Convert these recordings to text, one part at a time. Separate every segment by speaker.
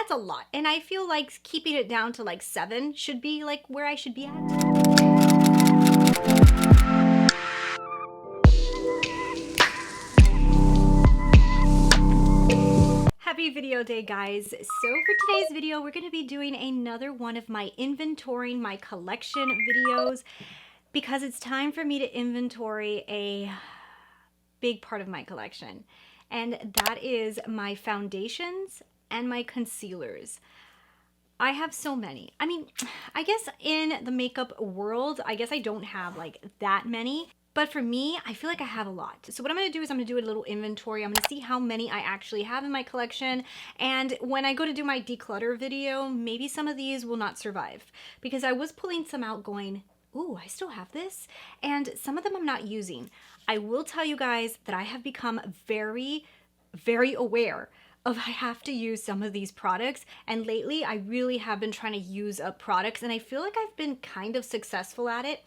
Speaker 1: That's a lot. And I feel like keeping it down to like 7 should be like where I should be at. Happy video day, guys. So for today's video, we're going to be doing another one of my inventorying my collection videos because it's time for me to inventory a big part of my collection. And that is my foundations and my concealers. I have so many. I mean, I guess in the makeup world, I guess I don't have like that many. But for me, I feel like I have a lot. So what I'm going to do is I'm going to do a little inventory. I'm going to see how many I actually have in my collection. And when I go to do my declutter video, maybe some of these will not survive. Because I was pulling some out going, ooh, I still have this. And some of them I'm not using. I will tell you guys that I have become very, very aware of I have to use some of these products, and lately I really have been trying to use up products, and I feel like I've been kind of successful at it.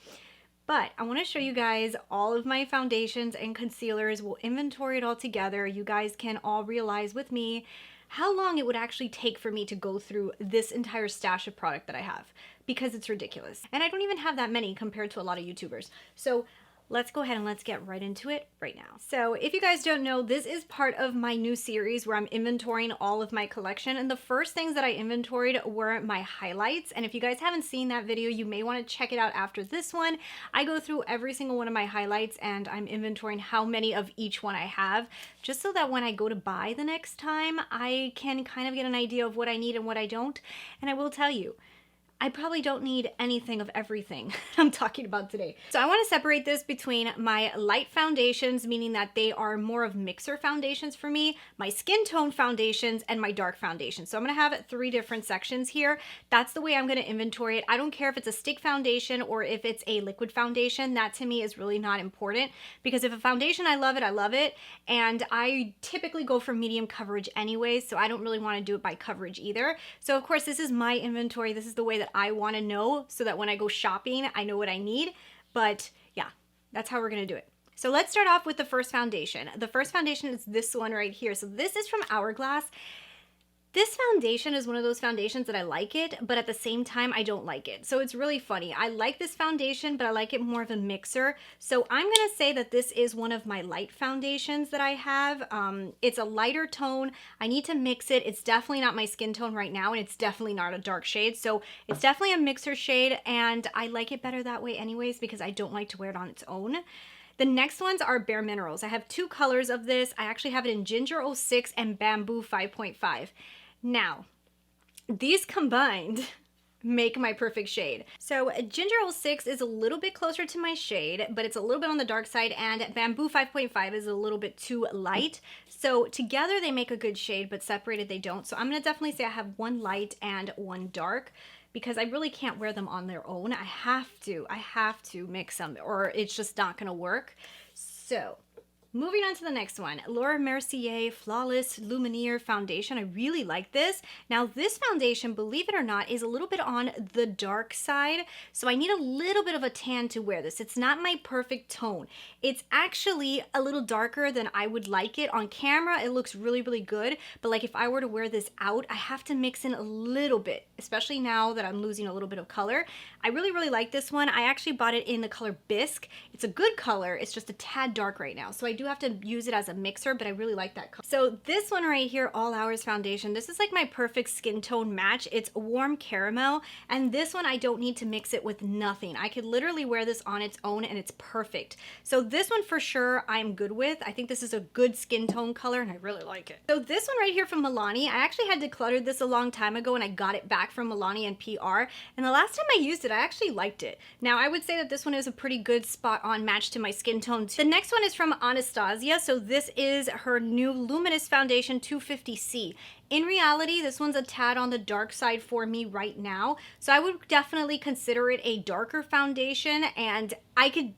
Speaker 1: But I want to show you guys all of my foundations and concealers. We'll inventory it all together. You guys can all realize with me how long it would actually take for me to go through this entire stash of product that I have, because it's ridiculous. And I don't even have that many compared to a lot of YouTubers. So let's go ahead and let's get right into it right now. So if you guys don't know, this is part of my new series where I'm inventorying all of my collection. And the first things that I inventoried were my highlights. And if you guys haven't seen that video, you may want to check it out after this one. I go through every single one of my highlights and I'm inventorying how many of each one I have, just so that when I go to buy the next time, I can kind of get an idea of what I need and what I don't. And I will tell you, I probably don't need anything of everything I'm talking about today. So I want to separate this between my light foundations, meaning that they are more of mixer foundations for me, my skin tone foundations, and my dark foundations. So I'm going to have 3 different sections here. That's the way I'm going to inventory it. I don't care if it's a stick foundation or if it's a liquid foundation. That to me is really not important, because if a foundation, I love it. And I typically go for medium coverage anyway, so I don't really want to do it by coverage either. So of course, this is my inventory. This is the way that I want to know, so that when I go shopping, I know what I need. But yeah, that's how we're going to do it. So let's start off with the first foundation. The first foundation is this one right here. So this is from Hourglass. This foundation is one of those foundations that I like it, but at the same time, I don't like it. So it's really funny. I like this foundation, but I like it more of a mixer. So I'm going to say that this is one of my light foundations that I have. It's a lighter tone. I need to mix it. It's definitely not my skin tone right now, and it's definitely not a dark shade. So it's definitely a mixer shade, and I like it better that way anyways, because I don't like to wear it on its own. The next ones are bareMinerals. I have 2 colors of this. I actually have it in Ginger 06 and Bamboo 5.5. Now, these combined make my perfect shade. So Ginger 06 is a little bit closer to my shade, but it's a little bit on the dark side, and Bamboo 5.5 is a little bit too light. So together they make a good shade, but separated they don't. So I'm gonna definitely say I have 1 light and 1 dark, because I really can't wear them on their own. I have to mix them, or it's just not gonna work. So moving on to the next one, MERCIER Flawless Lumière Foundation. I really like this. Now this foundation, believe it or not, is a little bit on the dark side. So I need a little bit of a tan to wear this. It's not my perfect tone. It's actually a little darker than I would like it. On camera, it looks really, really good. But like if I were to wear this out, I have to mix in a little bit, especially now that I'm losing a little bit of color. I really, really like this one. I actually bought it in the color Bisque. It's a good color. It's just a tad dark right now. So I do have to use it as a mixer, but I really like that color. So this one right here, All Hours Foundation, this is like my perfect skin tone match. It's warm caramel, and this one I don't need to mix it with nothing. I could literally wear this on its own and it's perfect. So this one for sure I'm good with. I think this is a good skin tone color and I really like it. So this one right here from Milani, I actually had decluttered this a long time ago and I got it back from Milani and PR, and the last time I used it, I actually liked it. Now I would say that this one is a pretty good spot on match to my skin tone too. The next one is from Anastasia. So this is her new Luminous Foundation 250C. In reality, this one's a tad on the dark side for me right now. So I would definitely consider it a darker foundation, and I could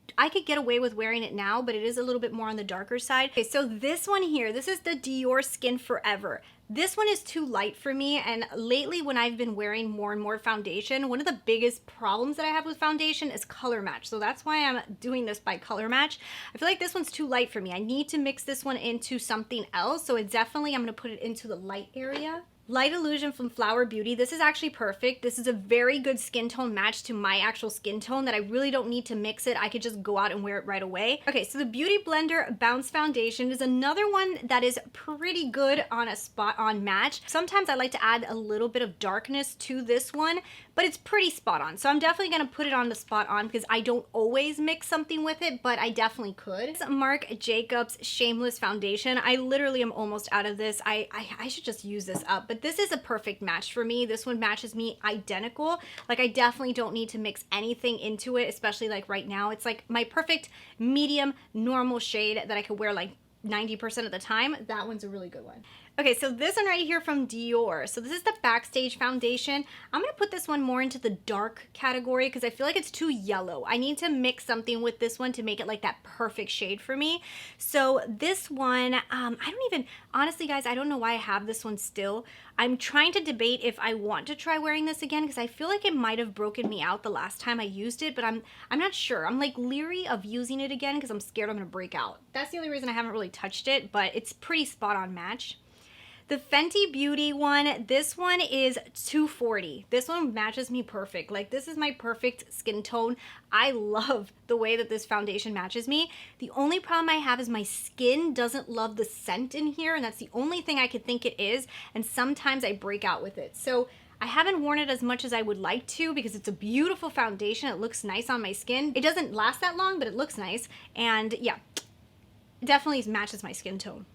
Speaker 1: get away with wearing it now, but it is a little bit more on the darker side. Okay, so this one here, this is the Dior Skin Forever. This one is too light for me, and lately when I've been wearing more and more foundation, one of the biggest problems that I have with foundation is color match. So that's why I'm doing this by color match. I feel like this one's too light for me. I need to mix this one into something else. So it definitely, I'm gonna put it into the light area. Light Illusion from Flower Beauty. This is actually perfect. This is a very good skin tone match to my actual skin tone that I really don't need to mix it. I could just go out and wear it right away. Okay, so the Beauty Blender Bounce Foundation is another one that is pretty good on a spot on match. Sometimes I like to add a little bit of darkness to this one, but it's pretty spot on. So I'm definitely gonna put it on the spot on because I don't always mix something with it, but I definitely could. This is Marc Jacobs Shameless Foundation. I literally am almost out of this. I should just use this up, but this is a perfect match for me. This one matches me identical. Like I definitely don't need to mix anything into it, especially like right now. It's like my perfect medium normal shade that I could wear like 90% of the time. That one's a really good one. Okay, so this one right here from Dior. So this is the Backstage Foundation. I'm gonna put this one more into the dark category because I feel like it's too yellow. I need to mix something with this one to make it like that perfect shade for me. So this one, honestly guys, I don't know why I have this one still. I'm trying to debate if I want to try wearing this again because I feel like it might have broken me out the last time I used it, but I'm not sure. I'm like leery of using it again because I'm scared I'm gonna break out. That's the only reason I haven't really touched it, but it's pretty spot on match. The Fenty Beauty one, this one is 240. This one matches me perfect. Like this is my perfect skin tone. I love the way that this foundation matches me. The only problem I have is my skin doesn't love the scent in here, and that's the only thing I could think it is, and sometimes I break out with it. So I haven't worn it as much as I would like to because it's a beautiful foundation. It looks nice on my skin. It doesn't last that long, but it looks nice. And yeah, it definitely matches my skin tone.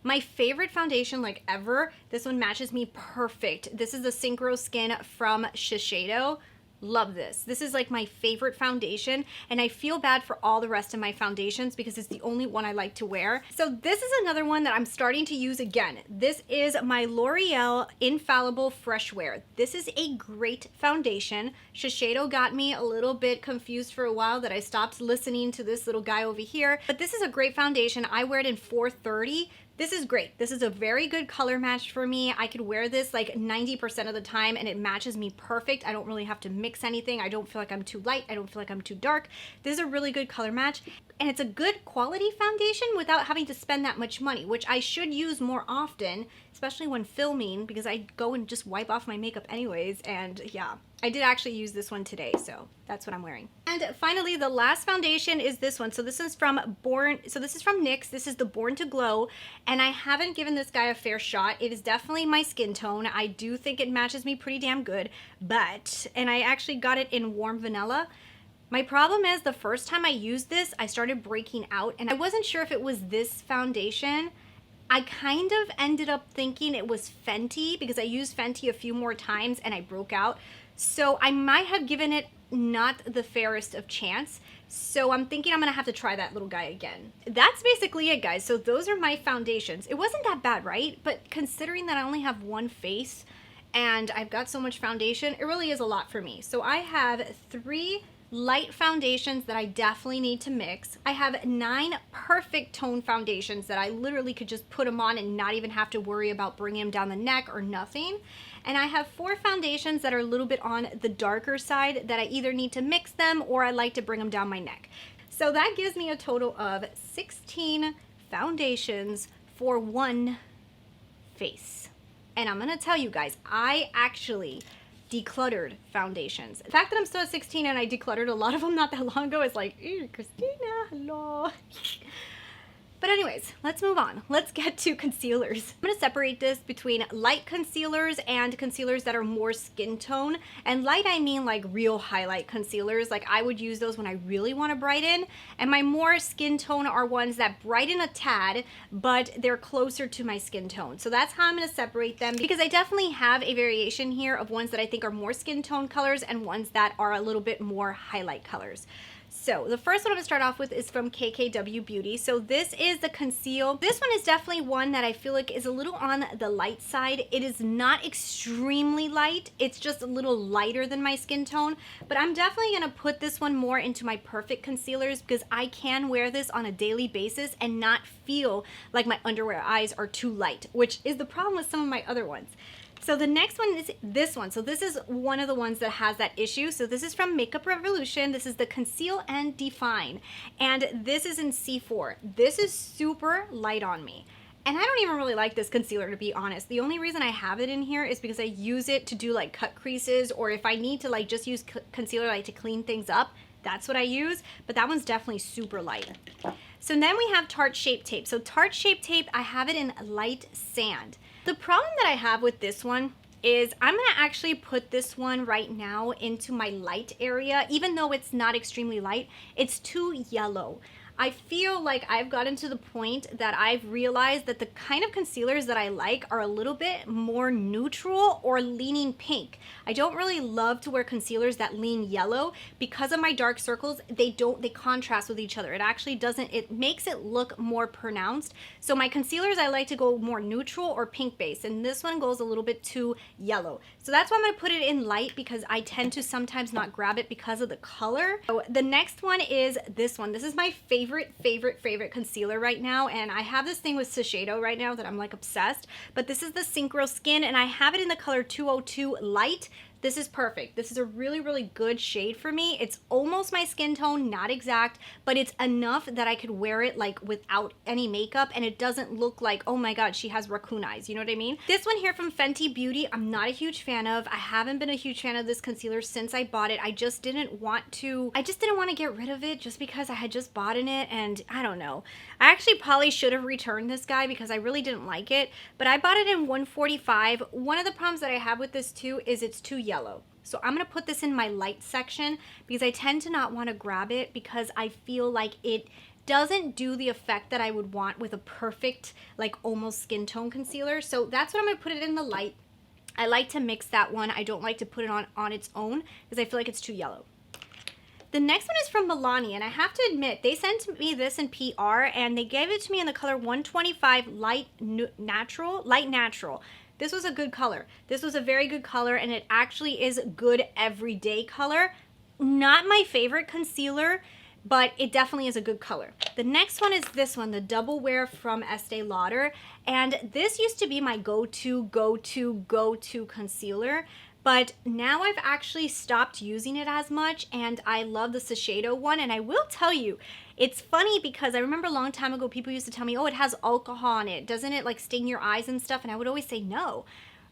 Speaker 1: My favorite foundation like ever, this one matches me perfect. This is the Synchro Skin from Shiseido. Love this. This is like my favorite foundation, and I feel bad for all the rest of my foundations because it's the only one I like to wear. So this is another one that I'm starting to use again. This is my L'Oreal Infallible Fresh Wear. This is a great foundation. Shiseido got me a little bit confused for a while that I stopped listening to this little guy over here, but this is a great foundation. I wear it in 430. This is great. This is a very good color match for me. I could wear this like 90% of the time and it matches me perfect. I don't really have to mix anything. I don't feel like I'm too light. I don't feel like I'm too dark. This is a really good color match. And it's a good quality foundation without having to spend that much money, which I should use more often, especially when filming because I go and just wipe off my makeup anyways. And yeah, I did actually use this one today, so that's what I'm wearing. And finally, the last foundation is this one. So this is from NYX. This is the Born to Glow, and I haven't given this guy a fair shot. It is definitely my skin tone. I do think it matches me pretty damn good, and I actually got it in Warm Vanilla. My problem is the first time I used this, I started breaking out, and I wasn't sure if it was this foundation. I kind of ended up thinking it was Fenty because I used Fenty a few more times and I broke out. So I might have given it not the fairest of chance. So I'm thinking I'm gonna have to try that little guy again. That's basically it, guys. So those are my foundations. It wasn't that bad, right? But considering that I only have one face and I've got so much foundation, it really is a lot for me. So I have 3 light foundations that I definitely need to mix. I have 9 perfect tone foundations that I literally could just put them on and not even have to worry about bringing them down the neck or nothing. And I have 4 foundations that are a little bit on the darker side that I either need to mix them or I like to bring them down my neck. So that gives me a total of 16 foundations for one face. And I'm gonna tell you guys, I actually decluttered foundations. The fact that I'm still at 16 and I decluttered a lot of them not that long ago is like, ew, Christina, hello. But anyways, let's move on. Let's get to concealers. I'm gonna separate this between light concealers and concealers that are more skin tone. And light, I mean like real highlight concealers. Like I would use those when I really wanna brighten. And my more skin tone are ones that brighten a tad, but they're closer to my skin tone. So that's how I'm gonna separate them because I definitely have a variation here of ones that I think are more skin tone colors and ones that are a little bit more highlight colors. So the first one I'm gonna start off with is from KKW Beauty. So this is the Conceal. This one is definitely one that I feel like is a little on the light side. It is not extremely light. It's just a little lighter than my skin tone, but I'm definitely gonna put this one more into my perfect concealers because I can wear this on a daily basis and not feel like my underwear eyes are too light, which is the problem with some of my other ones. So the next one is this one. So this is one of the ones that has that issue. So this is from Makeup Revolution. This is the Conceal and Define. And this is in C4. This is super light on me. And I don't even really like this concealer, to be honest. The only reason I have it in here is because I use it to do like cut creases, or if I need to like just use concealer like to clean things up, that's what I use. But that one's definitely super light. So then we have Tarte Shape Tape. So Tarte Shape Tape, I have it in light sand. The problem that I have with this one is I'm gonna actually put this one right now into my light area. Even though it's not extremely light, it's too yellow. I feel like I've gotten to the point that I've realized that the kind of concealers that I like are a little bit more neutral or leaning pink. I don't really love to wear concealers that lean yellow because of my dark circles. They contrast with each other. It actually doesn't, it makes it look more pronounced. So my concealers, I like to go more neutral or pink based, and this one goes a little bit too yellow. So that's why I'm gonna put it in light, because I tend to sometimes not grab it because of the color. So the next one is this one. This is my favorite concealer right now, and I have this thing with Shiseido right now that I'm like obsessed, but this is the Synchro Skin, and I have it in the color 202 Light. This is perfect. This is a really, really good shade for me. It's almost my skin tone, not exact, but it's enough that I could wear it like without any makeup, and it doesn't look like, oh my God, she has raccoon eyes. You know what I mean? This one here from Fenty Beauty, I'm not a huge fan of. I haven't been a huge fan of this concealer since I bought it. I just didn't want to get rid of it just because I had just bought in it, and I don't know. I actually probably should have returned this guy because I really didn't like it, but I bought it in 145. One of the problems that I have with this too is it's too yellow. So I'm going to put this in my light section because I tend to not want to grab it because I feel like it doesn't do the effect that I would want with a perfect, like almost skin tone concealer. So that's what I'm going to put it in the light. I like to mix that one. I don't like to put it on its own because I feel like it's too yellow. The next one is from Milani, and I have to admit, they sent me this in PR, and they gave it to me in the color 125 Light Natural. This was a good color. This was a very good color, and it actually is good everyday color. Not my favorite concealer, but it definitely is a good color. The next one is this one, the Double Wear from Estee Lauder, and this used to be my go-to concealer. But now I've actually stopped using it as much, and I love the Shiseido one. And I will tell you, it's funny because I remember a long time ago people used to tell me, oh, it has alcohol on it. Doesn't it like sting your eyes and stuff? And I would always say no.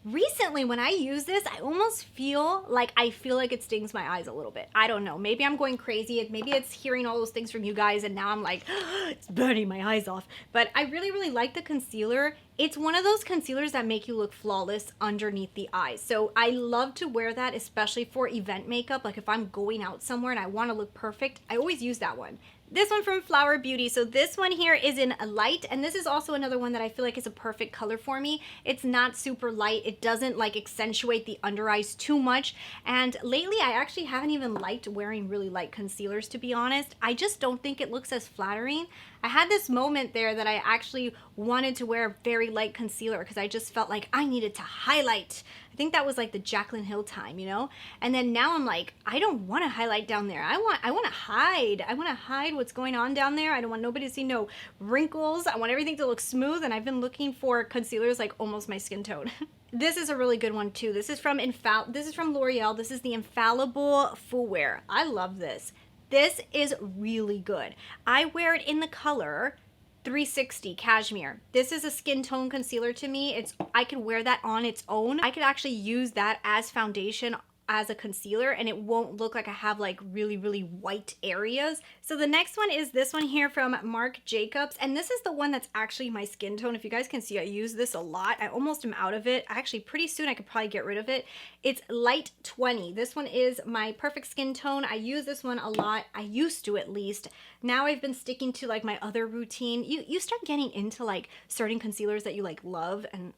Speaker 1: Recently, when I use this, I almost feel like it stings my eyes a little bit. I don't know. Maybe I'm going crazy. Maybe it's hearing all those things from you guys, and now I'm like, oh, it's burning my eyes off. But I really, really like the concealer. It's one of those concealers that make you look flawless underneath the eyes. So I love to wear that, especially for event makeup. Like if I'm going out somewhere and I want to look perfect, I always use that one. This one from Flower Beauty. So this one here is in a light, and this is also another one that I feel like is a perfect color for me. It's not super light. It doesn't like accentuate the under eyes too much. And lately I actually haven't even liked wearing really light concealers, to be honest. I just don't think it looks as flattering. I had this moment there that I actually wanted to wear a very light concealer because I just felt like I needed to highlight. I think that was like the Jaclyn Hill time, you know? And then now I'm like, I don't want to highlight down there. I want to hide. I want to hide what's going on down there. I don't want nobody to see no wrinkles. I want everything to look smooth, and I've been looking for concealers like almost my skin tone. This is a really good one too. This is from L'Oreal. This is the Infallible Full Wear. I love this. This is really good. I wear it in the color 360 Cashmere. This is a skin tone concealer to me. I could wear that on its own. I could actually use that as foundation as a concealer, and it won't look like I have like really, really white areas. So the next one is this one here from Marc Jacobs, and this is the one that's actually my skin tone. If you guys can see, I use this a lot. I almost am out of it. Actually, pretty soon I could probably get rid of it. It's Light 20. This one is my perfect skin tone. I use this one a lot. I used to, at least. Now I've been sticking to like my other routine. You start getting into like certain concealers that you like love, and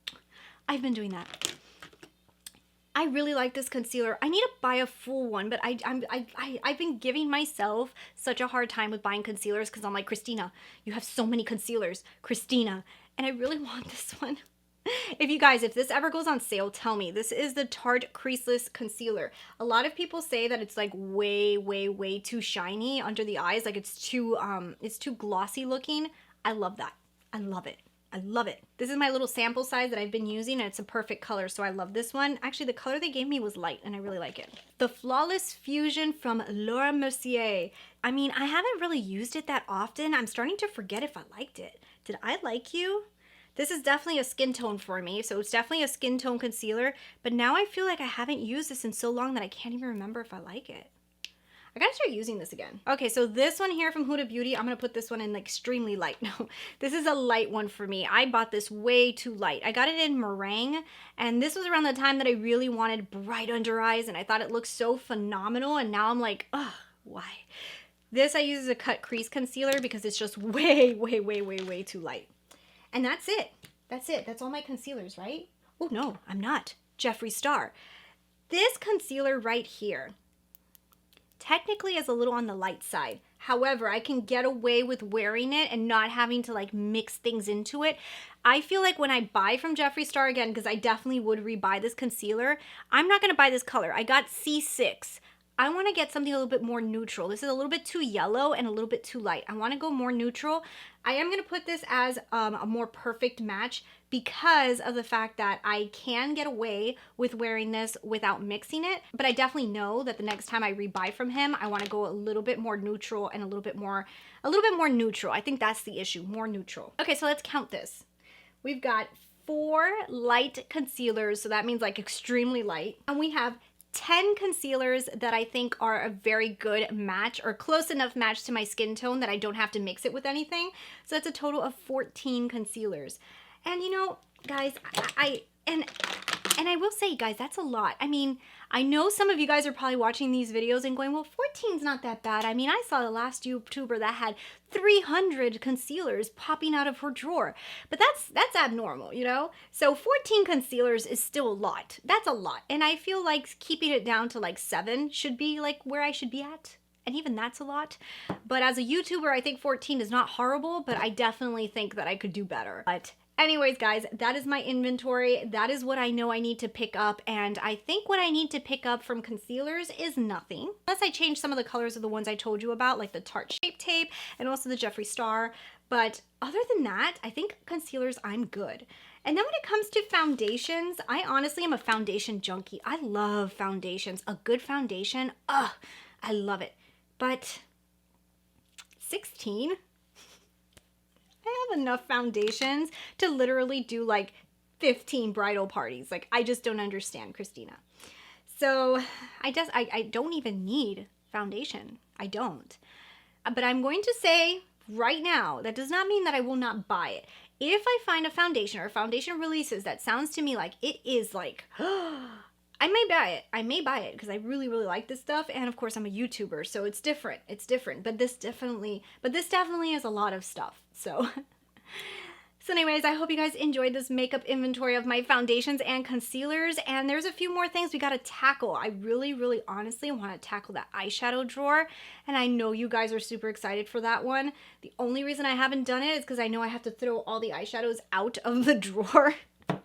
Speaker 1: I've been doing that. I really like this concealer. I need to buy a full one, but I've been giving myself such a hard time with buying concealers because I'm like, Christina, you have so many concealers, Christina, and I really want this one. If this ever goes on sale, tell me. This is the Tarte Creaseless Concealer. A lot of people say that it's like way too shiny under the eyes, like it's too glossy looking. I love that. I love it. I love it. This is my little sample size that I've been using, and it's a perfect color, so I love this one. Actually, the color they gave me was light, and I really like it. The Flawless Fusion from Laura Mercier. I mean, I haven't really used it that often. I'm starting to forget if I liked it. Did I like you? This is definitely a skin tone for me, so it's definitely a skin tone concealer, but now I feel like I haven't used this in so long that I can't even remember if I like it. I gotta start using this again. Okay, so this one here from Huda Beauty, I'm gonna put this one in extremely light. No, this is a light one for me. I bought this way too light. I got it in meringue, and this was around the time that I really wanted bright under eyes, and I thought it looked so phenomenal, and now I'm like, ugh, why? This I use as a cut crease concealer because it's just way, way, way, way, way too light. And that's it. That's it. That's all my concealers, right? Oh, no, I'm not. Jeffree Star. This concealer right here technically is a little on the light side. However, I can get away with wearing it and not having to mix things into it. I feel like when I buy from Jeffree Star again, because I definitely would rebuy this concealer, I'm not going to buy this color. I got C6. I want to get something a little bit more neutral. This is a little bit too yellow and a little bit too light. I want to go more neutral. I am going to put this as a more perfect match because of the fact that I can get away with wearing this without mixing it. But I definitely know that the next time I rebuy from him, I want to go a little bit more neutral and a little bit more neutral. I think that's the issue, more neutral. Okay, so let's count this. We've got 4 light concealers, so that means extremely light. And we have 10 concealers that I think are a very good match or close enough match to my skin tone that I don't have to mix it with anything. So that's a total of 14 concealers. And you know, guys, and I will say, guys, that's a lot. I mean, I know some of you guys are probably watching these videos and going, well, 14's not that bad. I mean, I saw the last YouTuber that had 300 concealers popping out of her drawer. But that's abnormal, you know? So 14 concealers is still a lot. That's a lot. And I feel like keeping it down to 7 should be where I should be at. And even that's a lot. But as a YouTuber, I think 14 is not horrible, but I definitely think that I could do better. But anyways, guys, that is my inventory. That is what I know I need to pick up. And I think what I need to pick up from concealers is nothing. Unless I change some of the colors of the ones I told you about, like the Tarte Shape Tape and also the Jeffree Star. But other than that, I think concealers, I'm good. And then when it comes to foundations, I honestly am a foundation junkie. I love foundations. A good foundation, ugh, I love it. But 16? I have enough foundations to literally do 15 bridal parties. I just don't understand, Christina. So I don't even need foundation. I don't. But I'm going to say right now, that does not mean that I will not buy it. If I find a foundation or foundation releases that sounds to me like it is I may buy it. I may buy it because I really, really like this stuff. And of course I'm a YouTuber, so it's different. It's different. But this definitely is a lot of stuff. So anyways, I hope you guys enjoyed this makeup inventory of my foundations and concealers. And there's a few more things we got to tackle. I really, really honestly want to tackle that eyeshadow drawer. And I know you guys are super excited for that one. The only reason I haven't done it is because I know I have to throw all the eyeshadows out of the drawer.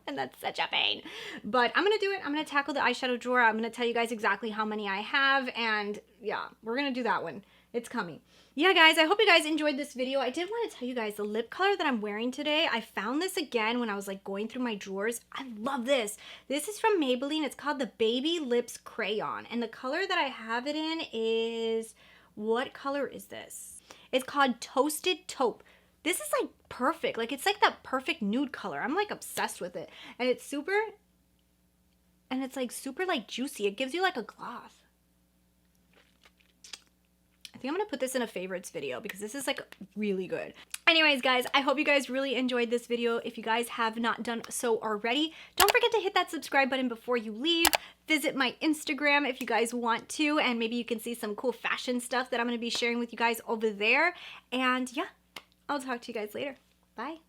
Speaker 1: And that's such a pain. But I'm going to do it. I'm going to tackle the eyeshadow drawer. I'm going to tell you guys exactly how many I have. And yeah, we're going to do that one. It's coming. Yeah, guys, I hope you guys enjoyed this video. I did want to tell you guys the lip color that I'm wearing today. I found this again when I was going through my drawers. I love this. This is from Maybelline. It's called the Baby Lips Crayon. And the color that I have it in is, what color is this? It's called Toasted Taupe. This is perfect. It's that perfect nude color. I'm obsessed with it. And it's super, and it's super juicy. It gives you a gloss. I think I'm gonna put this in a favorites video because this is really good. Anyways, guys, I hope you guys really enjoyed this video. If you guys have not done so already, don't forget to hit that subscribe button before you leave. Visit my Instagram if you guys want to, and maybe you can see some cool fashion stuff that I'm gonna be sharing with you guys over there. And yeah, I'll talk to you guys later. Bye.